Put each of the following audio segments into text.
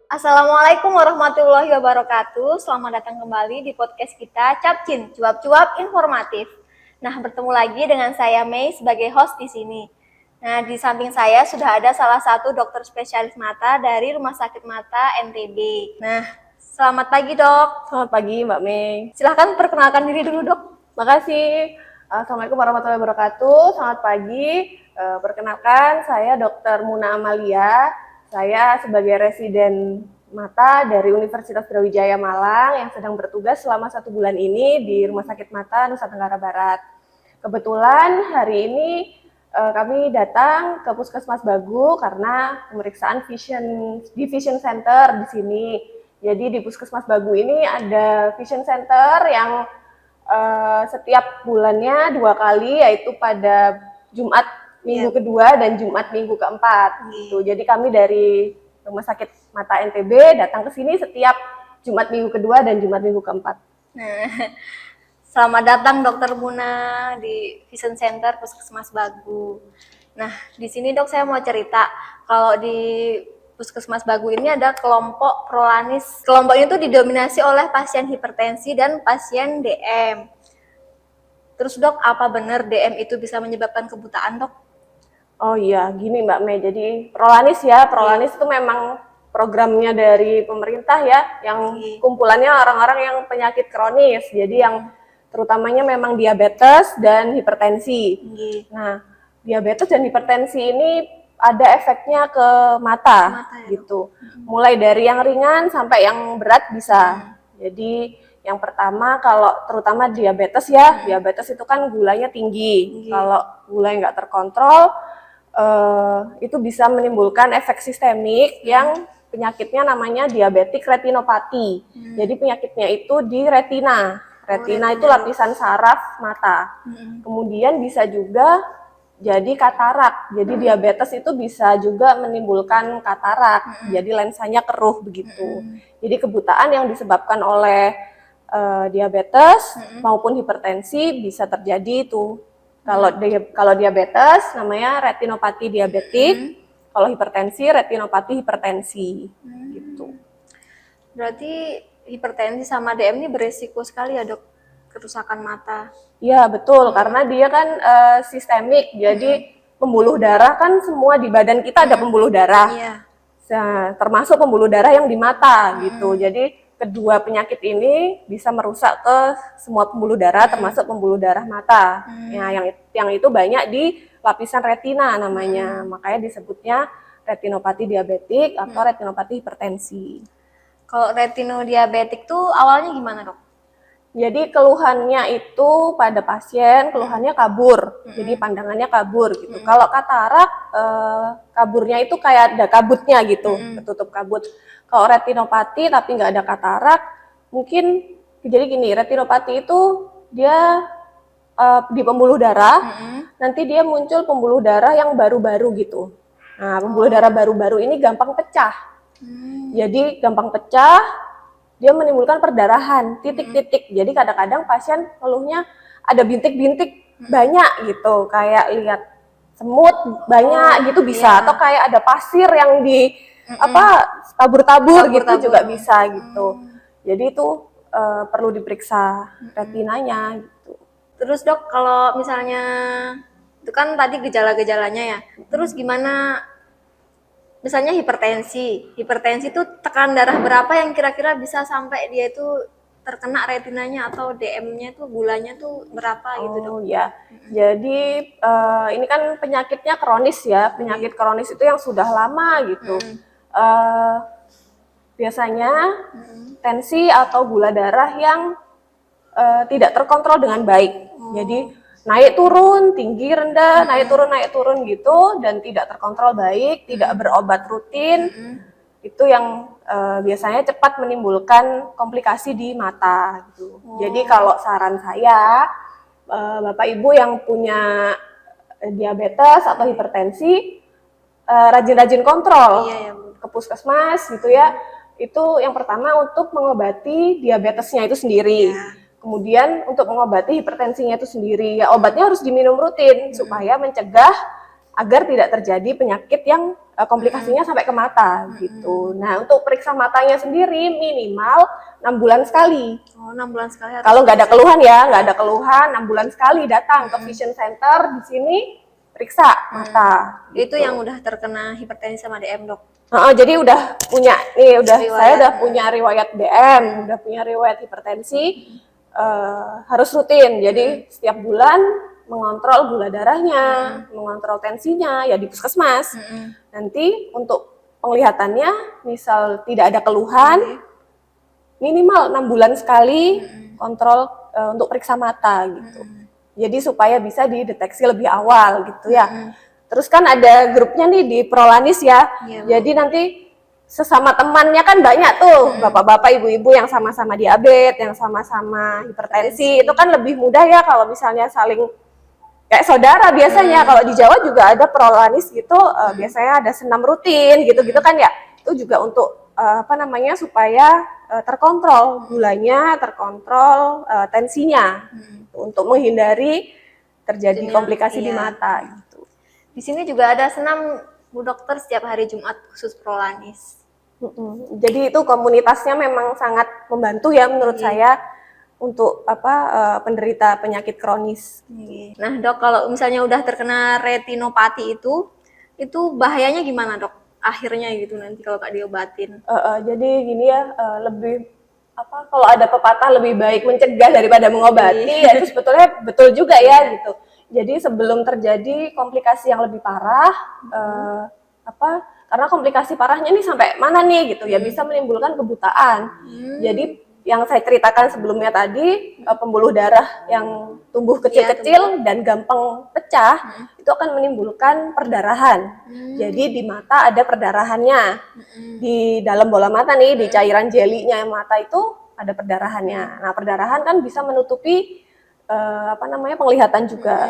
Assalamualaikum warahmatullahi wabarakatuh. Selamat datang kembali di podcast kita Capcin, cuap-cuap informatif. Nah, bertemu lagi dengan saya Mei sebagai host di sini. Nah, di samping saya sudah ada salah satu dokter spesialis mata dari Rumah Sakit Mata NTB. Nah, selamat pagi dok. Selamat pagi Mbak Mei. Silahkan perkenalkan diri dulu dok. Makasih. Assalamualaikum warahmatullahi wabarakatuh. Selamat pagi. Perkenalkan saya Dr. Muna Amalia. Saya sebagai residen mata dari Universitas Brawijaya Malang yang sedang bertugas selama 1 bulan ini di Rumah Sakit Mata Nusa Tenggara Barat. Kebetulan hari ini kami datang ke Puskesmas Bagu karena pemeriksaan Vision Center di sini. Jadi di Puskesmas Bagu ini ada Vision Center yang setiap bulannya 2 kali, yaitu pada Jumat minggu kedua dan Jumat minggu keempat. Gitu. Jadi kami dari Rumah Sakit Mata NTB datang ke sini setiap Jumat minggu kedua dan Jumat minggu keempat. Nah, selamat datang Dokter Muna di Vision Center Puskesmas Bagu. Nah, di sini dok saya mau cerita kalau di Puskesmas Bagu ini ada kelompok prolanis. Kelompok ini tuh didominasi oleh pasien hipertensi dan pasien DM. Terus dok, apa benar DM itu bisa menyebabkan kebutaan dok? Oh iya, gini Mbak Mei. Jadi Prolanis itu memang programnya dari pemerintah ya, yang kumpulannya orang-orang yang penyakit kronis. Jadi yang terutamanya memang diabetes dan hipertensi. Nah, diabetes dan hipertensi ini ada efeknya ke mata ya, gitu. Mulai dari yang ringan sampai yang berat bisa. Jadi yang pertama kalau terutama diabetes ya, diabetes itu kan gulanya tinggi. Kalau gulanya nggak terkontrol, itu bisa menimbulkan efek sistemik yang penyakitnya namanya diabetik retinopati. Jadi penyakitnya itu di retina. Retina itu lapisan saraf mata. Kemudian bisa juga jadi katarak. Jadi diabetes itu bisa juga menimbulkan katarak. Jadi lensanya keruh begitu. Jadi kebutaan yang disebabkan oleh diabetes maupun hipertensi bisa terjadi itu. Kalau diabetes namanya retinopati diabetik, kalau hipertensi retinopati hipertensi, gitu. Berarti hipertensi sama DM ini beresiko sekali ya dok, kerusakan mata? Iya betul, karena dia kan sistemik, jadi pembuluh darah kan semua di badan kita ada pembuluh darah, termasuk pembuluh darah yang di mata gitu. Jadi kedua penyakit ini bisa merusak ke semua pembuluh darah, termasuk pembuluh darah mata. Ya, yang itu banyak di lapisan retina namanya, makanya disebutnya retinopati diabetik atau retinopati hipertensi. Kalau retinodiabetik tuh awalnya gimana dok? Jadi keluhannya itu pada pasien, keluhannya kabur, jadi pandangannya kabur gitu. Kalau katarak, kaburnya itu kayak ada kabutnya gitu, ketutup kabut. Kalau retinopati tapi nggak ada katarak, mungkin jadi gini, retinopati itu dia di pembuluh darah, nanti dia muncul pembuluh darah yang baru-baru gitu. Nah, pembuluh darah baru-baru ini gampang pecah. Jadi gampang pecah, dia menimbulkan perdarahan, titik-titik. Jadi kadang-kadang pasien ngeluhnya ada bintik-bintik banyak gitu, kayak lihat semut banyak gitu bisa, atau kayak ada pasir yang di tabur-tabur gitu juga bisa gitu. Jadi itu perlu diperiksa retinanya gitu. Terus dok, kalau misalnya itu kan tadi gejala-gejalanya ya, terus gimana misalnya hipertensi itu tekanan darah berapa yang kira-kira bisa sampai dia itu terkena retinanya, atau DM-nya tuh gulanya tuh berapa gitu dok? Oh ya, jadi ini kan penyakitnya kronis ya, penyakit kronis itu yang sudah lama gitu. Biasanya tensi atau gula darah yang tidak terkontrol dengan baik. Jadi naik turun, tinggi rendah, naik turun gitu, dan tidak terkontrol baik, tidak berobat rutin, itu yang biasanya cepat menimbulkan komplikasi di mata gitu. Jadi kalau saran saya, Bapak Ibu yang punya diabetes atau hipertensi, rajin-rajin kontrol ke puskesmas gitu ya. Itu yang pertama untuk mengobati diabetesnya itu sendiri. Kemudian untuk mengobati hipertensinya itu sendiri, ya obatnya harus diminum rutin supaya mencegah agar tidak terjadi penyakit yang komplikasinya sampai ke mata gitu. Nah, untuk periksa matanya sendiri minimal 6 bulan sekali. Oh, 6 bulan sekali harus Kalau nggak ada periksa. keluhan ya, nggak ada keluhan, 6 bulan sekali datang ke Vision Center di sini periksa mata. Itu gitu. yang udah terkena hipertensi sama DM, Dok. Jadi udah punya nih, saya Riwayat. udah punya riwayat DM, udah punya riwayat hipertensi, harus rutin. Jadi setiap bulan mengontrol gula darahnya, mengontrol tensinya ya di puskesmas. Nanti untuk penglihatannya, misal tidak ada keluhan, minimal 6 bulan sekali kontrol untuk periksa mata gitu. Jadi supaya bisa dideteksi lebih awal gitu ya. Terus kan ada grupnya nih di Prolanis ya. Iya, Bu. Jadi nanti sesama temannya kan banyak tuh, bapak-bapak, ibu-ibu yang sama-sama diabetes, yang sama-sama hipertensi. Itu kan lebih mudah ya kalau misalnya saling kayak saudara biasanya. Kalau di Jawa juga ada Prolanis gitu, biasanya ada senam rutin gitu-gitu kan ya. Itu juga untuk supaya terkontrol gulanya, terkontrol tensinya, untuk menghindari terjadi komplikasi di mata gitu. Di sini juga ada senam Bu Dokter setiap hari Jumat khusus Prolanis. Jadi itu komunitasnya memang sangat membantu ya menurut saya untuk penderita penyakit kronis. Nah, Dok, kalau misalnya udah terkena retinopati itu bahayanya gimana, Dok? Akhirnya gitu nanti kalau nggak diobatin. Jadi gini ya, lebih kalau ada pepatah lebih baik mencegah daripada mengobati, ya itu sebetulnya betul juga ya gitu. Jadi sebelum terjadi komplikasi yang lebih parah, karena komplikasi parahnya ini sampai mana nih gitu ya, bisa menimbulkan kebutaan. Jadi yang saya ceritakan sebelumnya tadi, pembuluh darah yang tumbuh kecil-kecil dan gampang pecah, itu akan menimbulkan perdarahan. Jadi di mata ada perdarahannya. Di dalam bola mata nih, di cairan jelinya mata itu ada perdarahannya. Nah, perdarahan kan bisa menutupi penglihatan juga.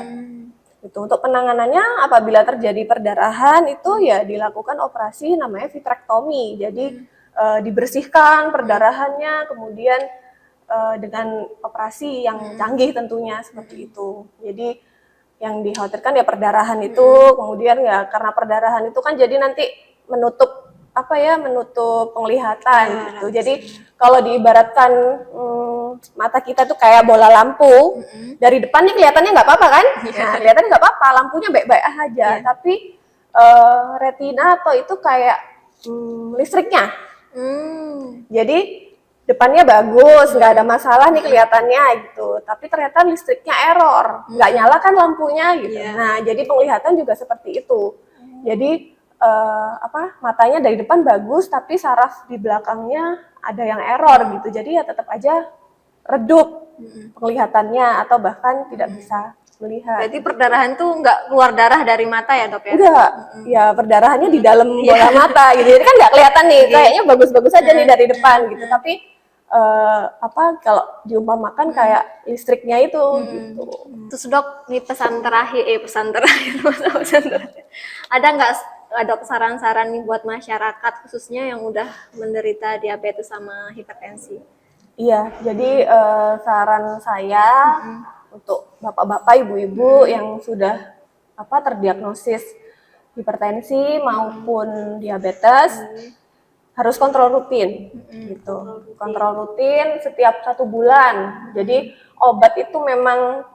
Itu untuk penanganannya apabila terjadi perdarahan itu ya dilakukan operasi namanya vitrektomi. Jadi dibersihkan perdarahannya, kemudian dengan operasi yang canggih tentunya seperti itu. Jadi yang dikhawatirkan ya perdarahan itu, kemudian ya karena perdarahan itu kan jadi nanti menutup menutup penglihatan gitu. Jadi kalau diibaratkan mata kita tuh kayak bola lampu, dari depan nih kelihatannya nggak apa-apa kan? Nah, kelihatannya nggak apa-apa, lampunya baik-baik aja. Tapi retina atau itu kayak listriknya. Jadi depannya bagus, nggak ada masalah nih kelihatannya gitu. Tapi ternyata listriknya error, nggak nyala kan lampunya gitu. Nah, jadi penglihatan juga seperti itu. Jadi matanya dari depan bagus, tapi saraf di belakangnya ada yang error gitu. Jadi ya tetap aja redup penglihatannya atau bahkan tidak bisa melihat. Berarti perdarahan tuh nggak keluar darah dari mata ya, Dok ya? Enggak, ya perdarahannya di dalam bola mata gitu. Jadi kan nggak kelihatan nih, kayaknya bagus-bagus aja nih dari depan gitu. Tapi kalau diumpamakan kayak listriknya itu gitu. Terus, Dok, nih pesan terakhir, ada nggak Dok saran-saran nih buat masyarakat khususnya yang udah menderita diabetes sama hipertensi? Iya, jadi saran saya untuk bapak-bapak, ibu-ibu yang sudah terdiagnosis hipertensi maupun diabetes harus kontrol rutin, gitu. Kontrol rutin setiap 1 bulan. Jadi obat itu memang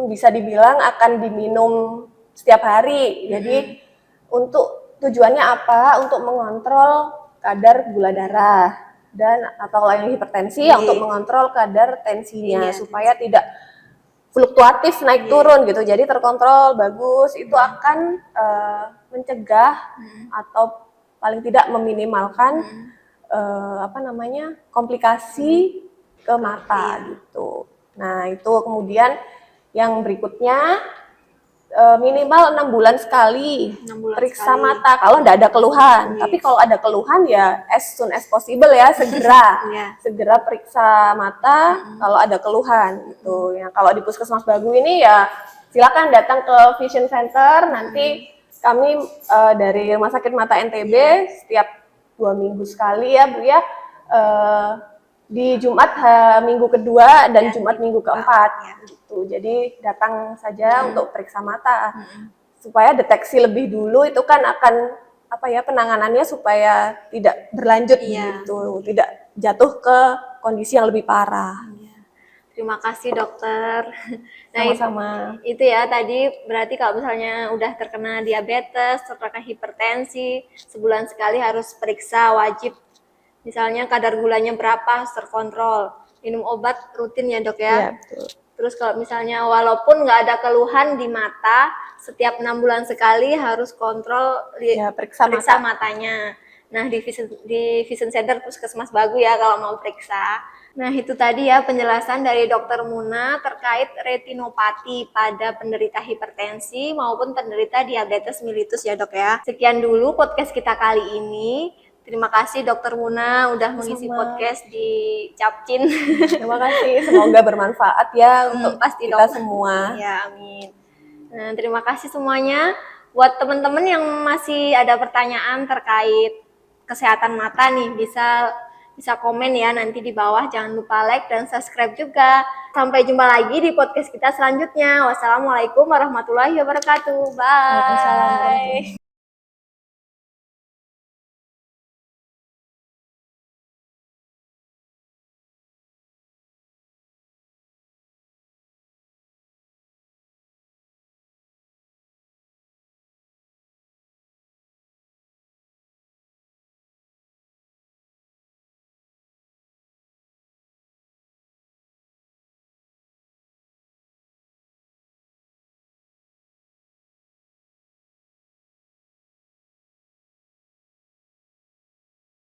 bisa dibilang akan diminum setiap hari. Jadi untuk tujuannya apa? Untuk mengontrol kadar gula darah dan atau yang hipertensi ya untuk mengontrol kadar tensinya supaya tidak fluktuatif naik turun gitu. Jadi terkontrol bagus, itu akan mencegah atau paling tidak meminimalkan komplikasi ke mata gitu. Nah, itu kemudian yang berikutnya minimal 6 bulan sekali periksa mata kalau tidak ada keluhan. Tapi kalau ada keluhan ya as soon as possible ya, segera periksa mata kalau ada keluhan gitu. Ya, kalau di Puskesmas Bagu ini ya silakan datang ke Vision Center. Nanti kami dari Rumah Sakit Mata NTB setiap 2 minggu sekali ya Bu ya, di Jumat minggu kedua dan Jumat minggu keempat gitu. Jadi datang saja untuk periksa mata. supaya deteksi lebih dulu itu kan akan apa ya, penanganannya supaya tidak berlanjut gitu, tidak jatuh ke kondisi yang lebih parah. Terima kasih dokter. Nah Sama-sama. itu ya tadi berarti kalau misalnya udah terkena diabetes, terkena hipertensi, sebulan sekali harus periksa wajib. Misalnya kadar gulanya berapa harus terkontrol. Minum obat rutin ya dok ya. Iya, betul. Terus kalau misalnya walaupun nggak ada keluhan di mata, setiap 6 bulan sekali harus kontrol Ya, periksa matanya. Nah di Vision Center Puskesmas Bagu ya kalau mau periksa. Nah itu tadi ya penjelasan dari Dokter Muna terkait retinopati pada penderita hipertensi maupun penderita diabetes mellitus ya dok ya. Sekian dulu podcast kita kali ini. Terima kasih Dokter Muna udah mengisi podcast di Capcin. Terima kasih, semoga bermanfaat ya untuk pasti kita dok. semua. Ya, amin. Nah, terima kasih semuanya. Buat teman-teman yang masih ada pertanyaan terkait kesehatan mata nih, bisa komen ya nanti di bawah. Jangan lupa like dan subscribe juga. Sampai jumpa lagi di podcast kita selanjutnya. Wassalamualaikum warahmatullahi wabarakatuh. Bye. Waalaikumsalam warahmatullahi wabarakatuh.